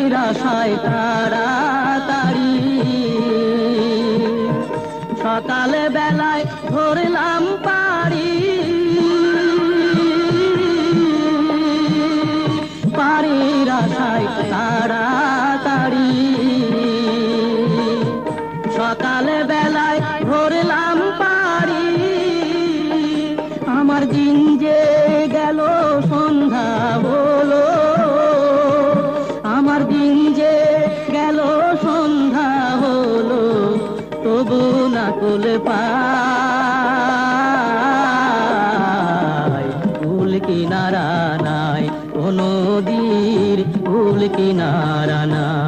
পানির আশায় তাড়াতাড়ি সকালে বেলায় ধরলাম পাড়ি, পানির আশায় তাড়াতাড়ি সকালে বেলায় ধরলাম পাড়ি। আমার দিন যে গেল সন্ধ্যা হলো, আমার দিন যে গেল সন্ধ্যা হলো, তবু না কুল পাই কুল কিনারা নাই, কোনো নদীর কুল কিনারা নাই।